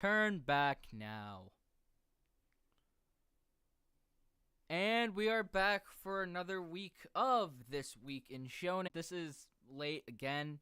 Turn back now. And we are back for another week of This Week in Shonen. This is late again.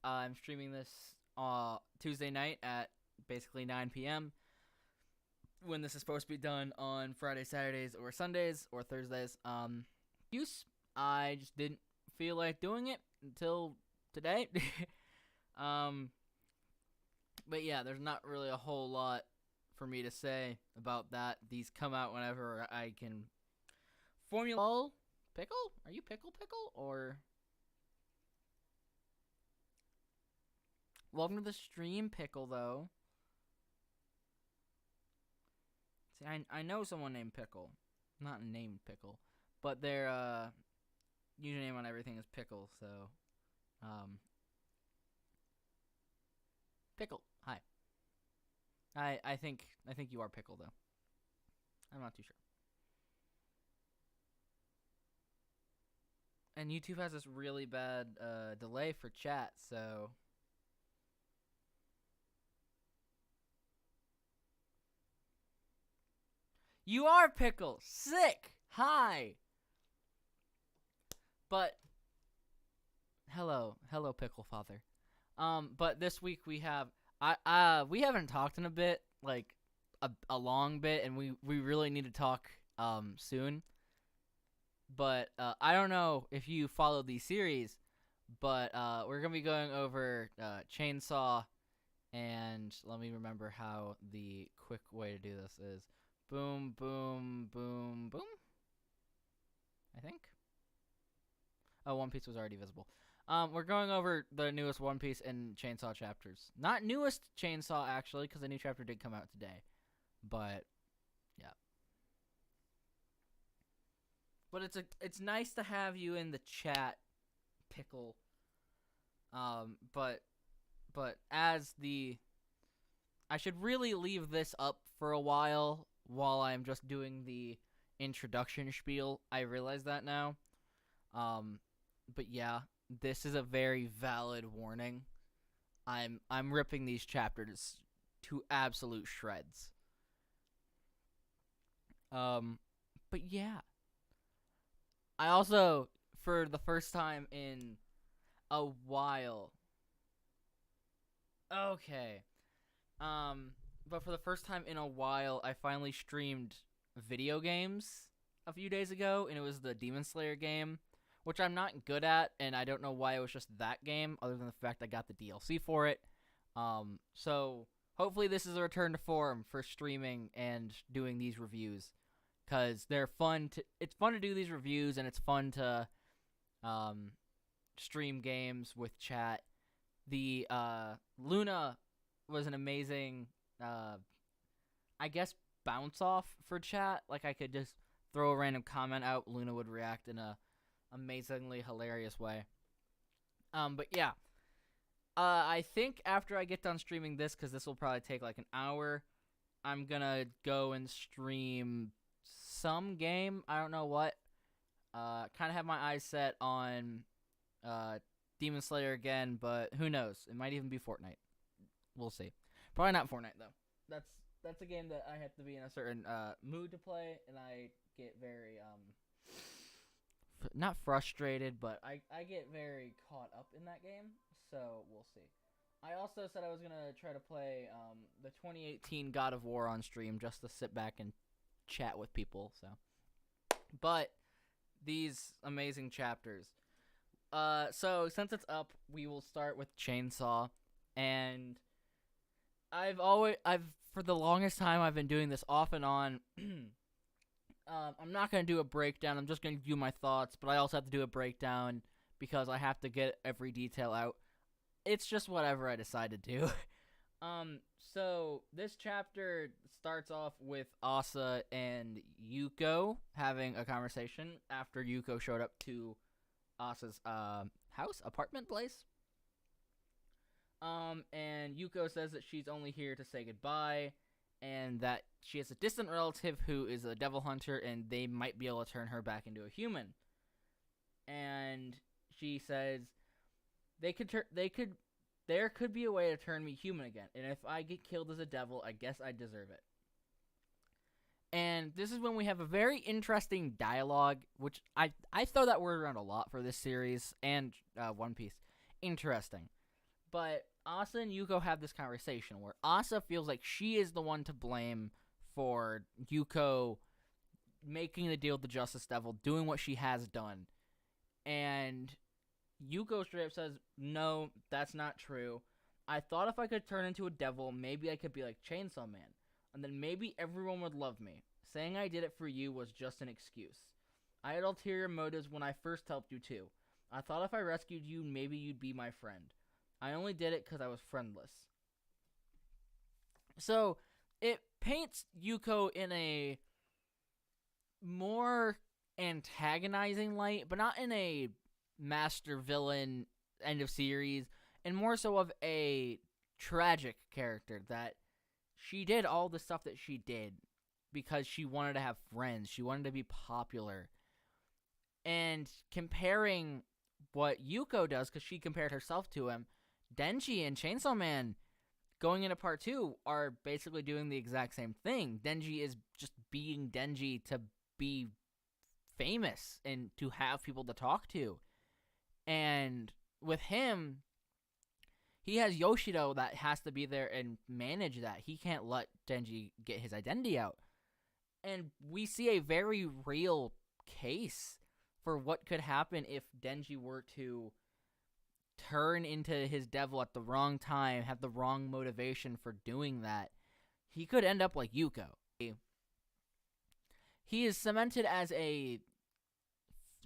I'm streaming this Tuesday night at basically 9 p.m. when this is supposed to be done on Fridays, Saturdays, or Sundays, or Thursdays. I just didn't feel like doing it until today. But yeah, there's not really a whole lot for me to say about that. These come out whenever I can formulate. Pickle? Are you Pickle or welcome to the stream, Pickle? Though, see, I know someone named Pickle, not named Pickle, but their username on everything is Pickle. So, Pickle. Hi. I think you are Pickle though. I'm not too sure. And YouTube has this really bad delay for chat, so you are Pickle. Sick. Hi. But hello, Pickle Father. But this week we have we haven't talked in a bit, like a long bit, and we really need to talk soon. But I don't know if you followed these series, but we're gonna be going over Chainsaw, and let me remember how the quick way to do this is. Boom, boom, boom, boom. I think. Oh, One Piece was already visible. We're going over the newest One Piece and Chainsaw chapters. Not newest Chainsaw, actually, because the new chapter did come out today. But, yeah. But it's nice to have you in the chat, Pickle. But as the... I should really leave this up for a while I'm just doing the introduction spiel. I realize that now. But yeah, this is a very valid warning. I'm ripping these chapters to absolute shreds. But yeah. I also, for the first time in a while. Okay. But for the first time in a while, I finally streamed video games a few days ago, and it was the Demon Slayer game, which I'm not good at, and I don't know why it was just that game, other than the fact I got the DLC for it. So hopefully this is a return to form for streaming and doing these reviews, because they're fun. It's fun to do these reviews, and it's fun to stream games with chat. The Luna was an amazing, I guess, bounce off for chat. Like, I could just throw a random comment out, Luna would react in a amazingly hilarious way. But yeah, I think after I get done streaming this, because this will probably take like an hour, I'm gonna go and stream some game. I don't know what. Kind of have my eyes set on Demon Slayer again, but who knows? It might even be Fortnite. We'll see. Probably not Fortnite though. That's a game that I have to be in a certain mood to play, and I get very not frustrated, but I get very caught up in that game. So we'll see. I also said I was gonna try to play the 2018 God of War on stream just to sit back and chat with people. So, but these amazing chapters. So since it's up, we will start with Chainsaw, and I've for the longest time I've been doing this off and on. I'm not gonna do a breakdown. I'm just gonna do my thoughts, but I also have to do a breakdown because I have to get every detail out. It's just whatever I decide to do. So this chapter starts off with Asa and Yuko having a conversation after Yuko showed up to Asa's apartment place. And Yuko says that she's only here to say goodbye, and that she has a distant relative who is a devil hunter, and they might be able to turn her back into a human. And she says they could there could be a way to turn me human again, and if I get killed as a devil, I guess I deserve it. And this is when we have a very interesting dialogue, which I throw that word around a lot for this series and One Piece. Interesting. But Asa and Yuko have this conversation where Asa feels like she is the one to blame for Yuko making the deal with the Justice Devil, doing what she has done. And Yuko straight up says, no, that's not true. I thought if I could turn into a devil, maybe I could be like Chainsaw Man. And then maybe everyone would love me. Saying I did it for you was just an excuse. I had ulterior motives when I first helped you too. I thought if I rescued you, maybe you'd be my friend. I only did it because I was friendless. So, it paints Yuko in a more antagonizing light, but not in a master villain end of series, and more so of a tragic character that she did all the stuff that she did because she wanted to have friends, she wanted to be popular. And comparing what Yuko does, because she compared herself to him, Denji and Chainsaw Man going into part 2 are basically doing the exact same thing. Denji is just being Denji to be famous and to have people to talk to. And with him, he has Yoshido that has to be there and manage that. He can't let Denji get his identity out. And we see a very real case for what could happen if Denji were to turn into his devil at the wrong time, have the wrong motivation for doing that. He could end up like Yuko. He is cemented as a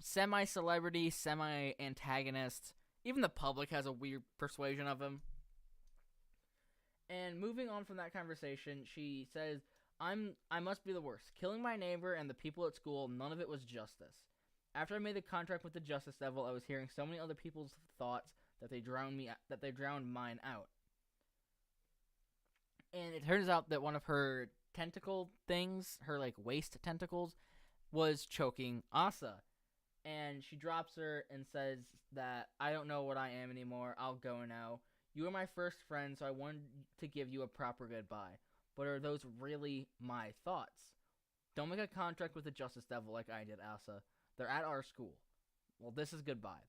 semi-celebrity, semi-antagonist. Even the public has a weird persuasion of him. And moving on from that conversation, she says, I must be the worst. Killing my neighbor and the people at school, none of it was justice. After I made the contract with the Justice Devil, I was hearing so many other people's thoughts that they drowned mine out. And it turns out that one of her tentacle things, her like waist tentacles, was choking Asa. And she drops her and says that I don't know what I am anymore. I'll go now. You were my first friend, so I wanted to give you a proper goodbye. But are those really my thoughts? Don't make a contract with the Justice Devil like I did, Asa. They're at our school. Well, this is goodbye.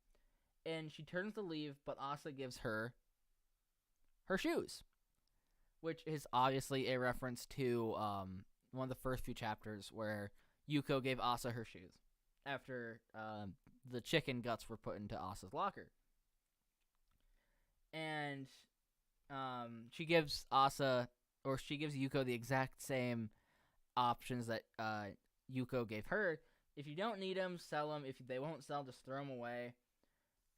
And she turns to leave, but Asa gives her her shoes, which is obviously a reference to one of the first few chapters where Yuko gave Asa her shoes after the chicken guts were put into Asa's locker. And she gives Yuko the exact same options that Yuko gave her. If you don't need them, sell them. If they won't sell, just throw them away.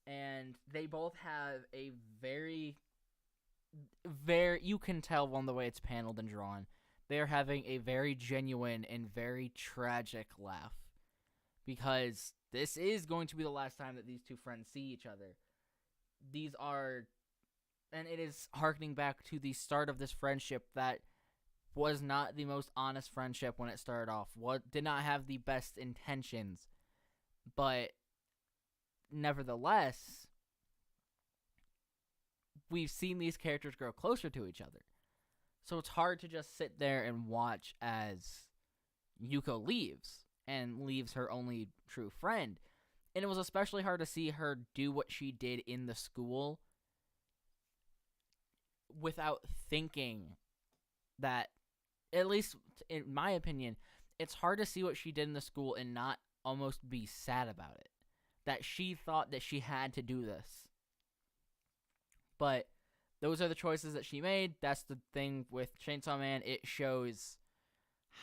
And they both have a very, you can tell on the way it's paneled and drawn, they're having a very genuine and very tragic laugh. Because this is going to be the last time that these two friends see each other. And it is harkening back to the start of this friendship that was not the most honest friendship when it started off. Did not have the best intentions. But nevertheless, we've seen these characters grow closer to each other. So it's hard to just sit there and watch as Yuko leaves and leaves her only true friend. And it was especially hard to see her do what she did in the school without thinking that, at least in my opinion, it's hard to see what she did in the school and not almost be sad about it. That she thought that she had to do this. But those are the choices that she made. That's the thing with Chainsaw Man. It shows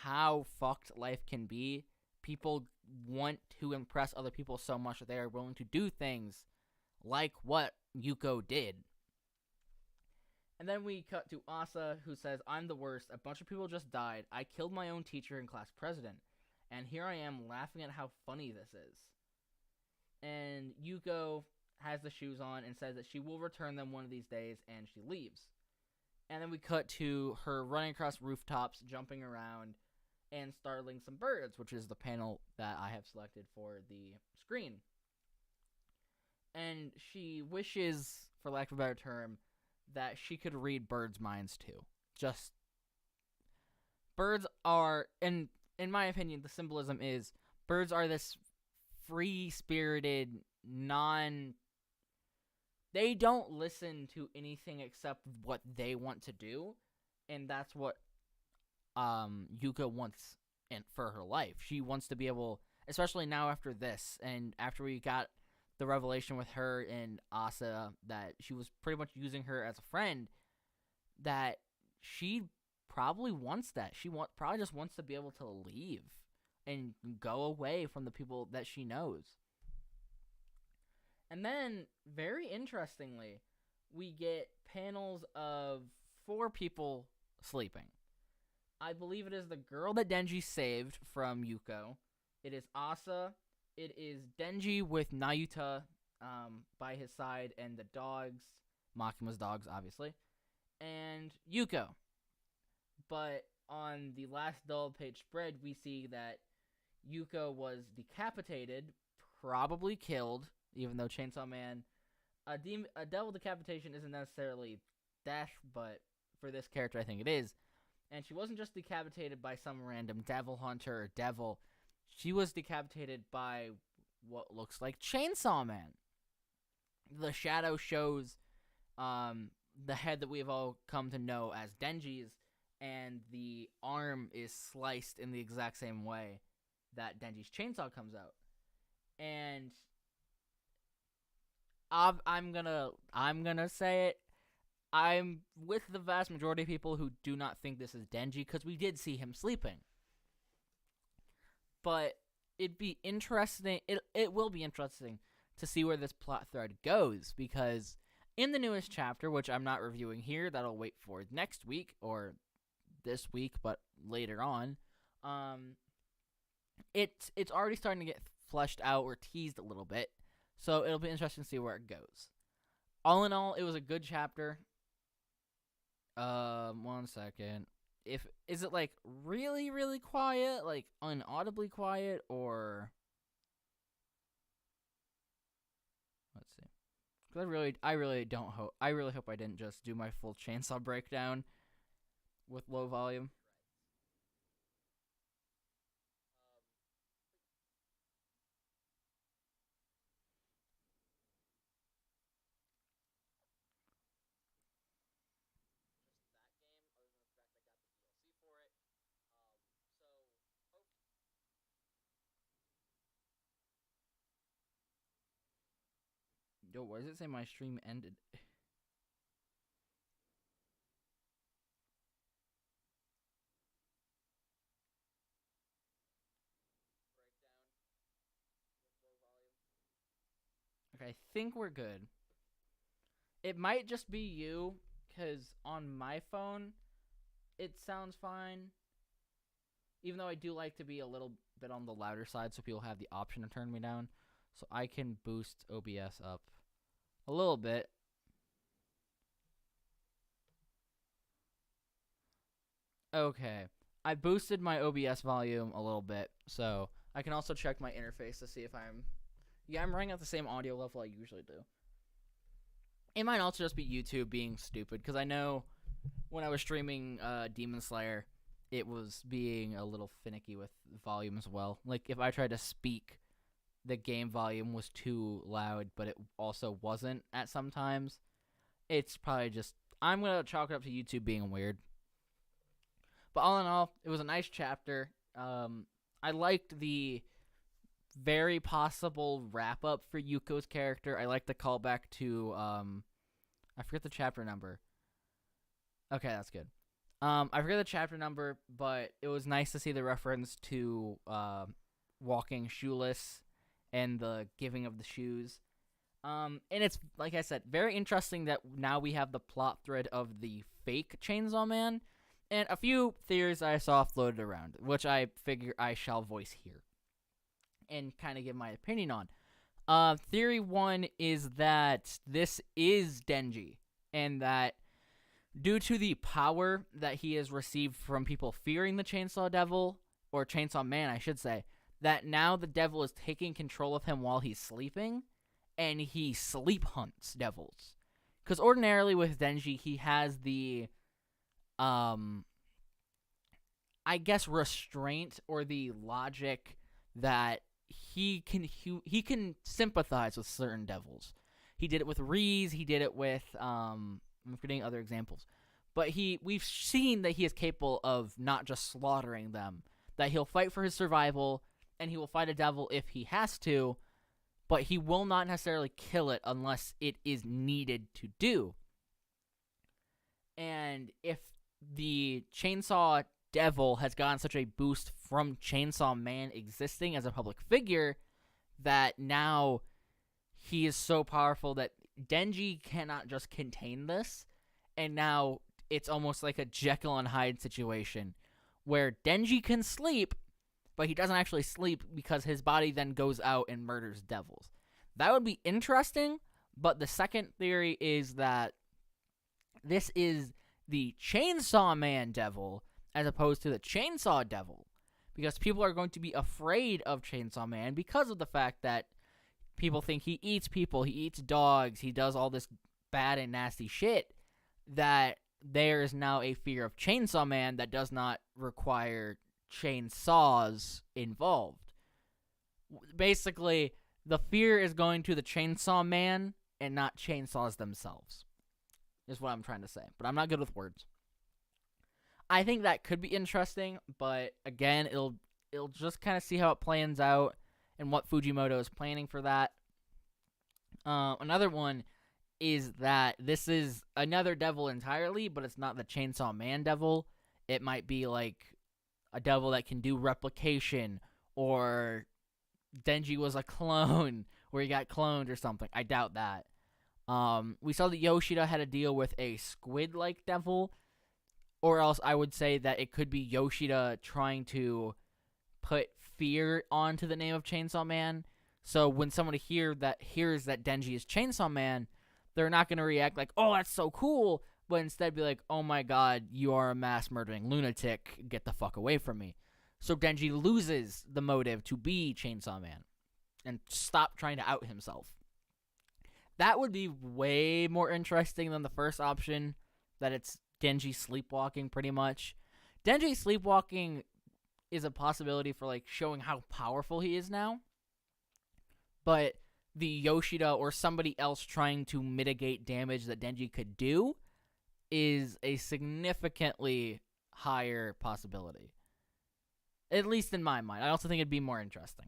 how fucked life can be. People want to impress other people so much that they are willing to do things like what Yuko did. And then we cut to Asa, who says, I'm the worst. A bunch of people just died. I killed my own teacher and class president. And here I am laughing at how funny this is. And Yuko has the shoes on and says that she will return them one of these days, and she leaves. And then we cut to her running across rooftops, jumping around, and startling some birds, which is the panel that I have selected for the screen. And she wishes, for lack of a better term, that she could read birds' minds too. Just birds are, in my opinion, the symbolism is birds are this free-spirited, they don't listen to anything except what they want to do, and that's what Yuka wants for her life. She wants to be able, especially now after this, and after we got the revelation with her and Asa that she was pretty much using her as a friend, that she probably wants that. She probably just wants to be able to leave and go away from the people that she knows. And then, very interestingly, we get panels of 4 people sleeping. I believe it is the girl that Denji saved from Yuko. It is Asa. It is Denji with Nayuta by his side and the dogs. Makima's dogs, obviously. And Yuko. But on the last double page spread, we see that Yuko was decapitated, probably killed, even though Chainsaw Man, a devil decapitation isn't necessarily death, but for this character I think it is. And she wasn't just decapitated by some random devil hunter or devil. She was decapitated by what looks like Chainsaw Man. The shadow shows the head that we have all come to know as Denji's, and the arm is sliced in the exact same way that Denji's chainsaw comes out. And I'm gonna say it. I'm with the vast majority of people who do not think this is Denji, because we did see him sleeping. But it'd be interesting. It will be interesting to see where this plot thread goes, because in the newest chapter, which I'm not reviewing here, that'll wait for next week or this week, but later on, it's already starting to get fleshed out or teased a little bit. So it'll be interesting to see where it goes. All in all, it was a good chapter. 1 second. Is it like really, really quiet, like unaudibly quiet, or let's see. Because I really hope I didn't just do my full chainsaw breakdown with low volume. Yo, why does it say my stream ended? Okay, I think we're good. It might just be you, because on my phone, it sounds fine. Even though I do like to be a little bit on the louder side, so people have the option to turn me down. So I can boost OBS up a little bit. Okay. I boosted my OBS volume a little bit, so I can also check my interface to see if I'm running at the same audio level I usually do. It might also just be YouTube being stupid, because I know when I was streaming Demon Slayer, it was being a little finicky with volume as well. Like, if I tried to speak, the game volume was too loud, but it also wasn't at some times. It's probably just, I'm going to chalk it up to YouTube being weird. But all in all, it was a nice chapter. I liked the very possible wrap-up for Yuko's character. I like the callback to, I forget the chapter number. Okay, that's good. I forget the chapter number, but it was nice to see the reference to walking shoeless and the giving of the shoes. And it's, like I said, very interesting that now we have the plot thread of the fake Chainsaw Man, and a few theories I saw floated around, which I figure I shall voice here and kind of give my opinion on. Theory 1 is that this is Denji, and that due to the power that he has received from people fearing the Chainsaw Devil, or Chainsaw Man, I should say, that now the devil is taking control of him while he's sleeping, and he sleep hunts devils. Because ordinarily with Denji, he has the, I guess, restraint or the logic that he can sympathize with certain devils. He did it with Reese. He did it with I'm forgetting other examples, but we've seen that he is capable of not just slaughtering them. That he'll fight for his survival, and he will fight a devil if he has to, but he will not necessarily kill it unless it is needed to do. And if the Chainsaw Devil has gotten such a boost from Chainsaw Man existing as a public figure that now he is so powerful that Denji cannot just contain this, and now it's almost like a Jekyll and Hyde situation where Denji can sleep, but he doesn't actually sleep because his body then goes out and murders devils. That would be interesting, but the second theory is that this is the Chainsaw Man Devil as opposed to the Chainsaw Devil, because people are going to be afraid of Chainsaw Man because of the fact that people think he eats people, he eats dogs, he does all this bad and nasty shit, that there is now a fear of Chainsaw Man that does not require chainsaws involved. Basically, the fear is going to the Chainsaw Man and not chainsaws themselves, is what I'm trying to say. But I'm not good with words. I think that could be interesting, but again, it'll just kind of see how it plans out and what Fujimoto is planning for that. Another one is that this is another devil entirely, but it's not the Chainsaw Man Devil. It might be like a devil that can do replication, or Denji was a clone, where he got cloned or something. I doubt that. We saw that Yoshida had a deal with a squid-like devil, or else I would say that it could be Yoshida trying to put fear onto the name of Chainsaw Man. So when somebody hears that Denji is Chainsaw Man, they're not going to react like, oh, that's so cool, but instead be like, oh my god, you are a mass-murdering lunatic, get the fuck away from me. So Denji loses the motive to be Chainsaw Man and stop trying to out himself. That would be way more interesting than the first option, that it's Denji sleepwalking pretty much. Denji sleepwalking is a possibility for like showing how powerful he is now, but the Yoshida or somebody else trying to mitigate damage that Denji could do is a significantly higher possibility. At least in my mind. I also think it'd be more interesting.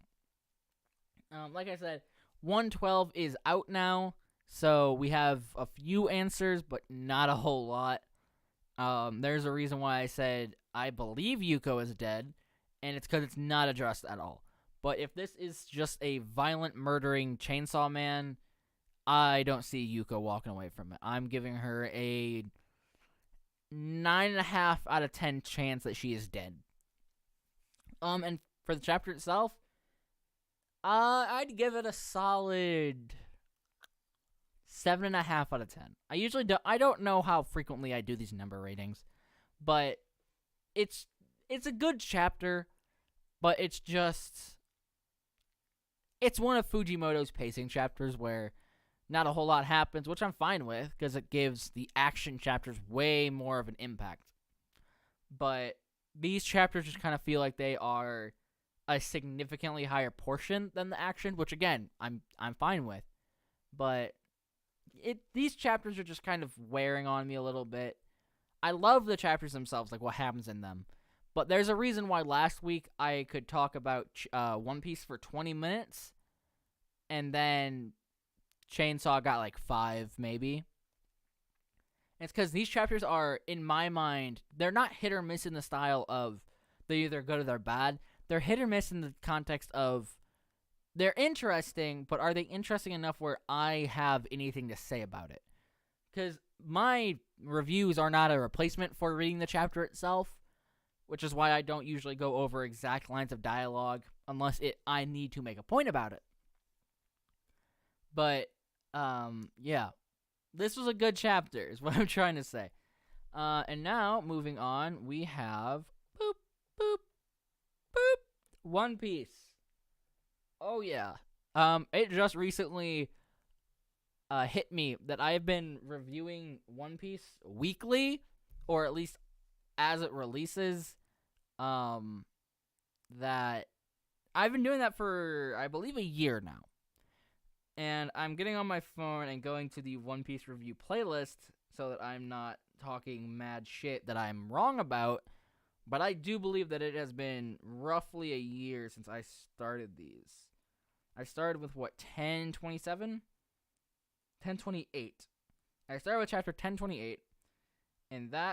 Like I said, 112 is out now, so we have a few answers, but not a whole lot. There's a reason why I said I believe Yuko is dead, and it's because it's not addressed at all. But if this is just a violent, murdering Chainsaw Man, I don't see Yuko walking away from it. I'm giving her a 9.5 out of 10 chance that she is dead. And for the chapter itself, I'd give it a solid 7.5 out of 10. I don't know how frequently I do these number ratings, but it's a good chapter, but it's one of Fujimoto's pacing chapters where not a whole lot happens, which I'm fine with, because it gives the action chapters way more of an impact. But these chapters just kind of feel like they are a significantly higher portion than the action, which again, I'm fine with. But these chapters are just kind of wearing on me a little bit. I love the chapters themselves, like what happens in them. But there's a reason why last week I could talk about One Piece for 20 minutes, and then Chainsaw got like 5, maybe. And it's because these chapters are, in my mind, they're not hit or miss in the style of they're either good or they're bad. They're hit or miss in the context of they're interesting, but are they interesting enough where I have anything to say about it? Because my reviews are not a replacement for reading the chapter itself, which is why I don't usually go over exact lines of dialogue unless I need to make a point about it. But, yeah. This was a good chapter, is what I'm trying to say. And now, moving on, we have boop, boop, boop, One Piece. Oh, yeah. It just recently hit me that I've been reviewing One Piece weekly, or at least as it releases. That I've been doing that for, I believe, a year now. And I'm getting on my phone and going to the One Piece review playlist so that I'm not talking mad shit that I'm wrong about. But I do believe that it has been roughly a year since I started these. I started with, 1027? 1028. I started with chapter 1028, and that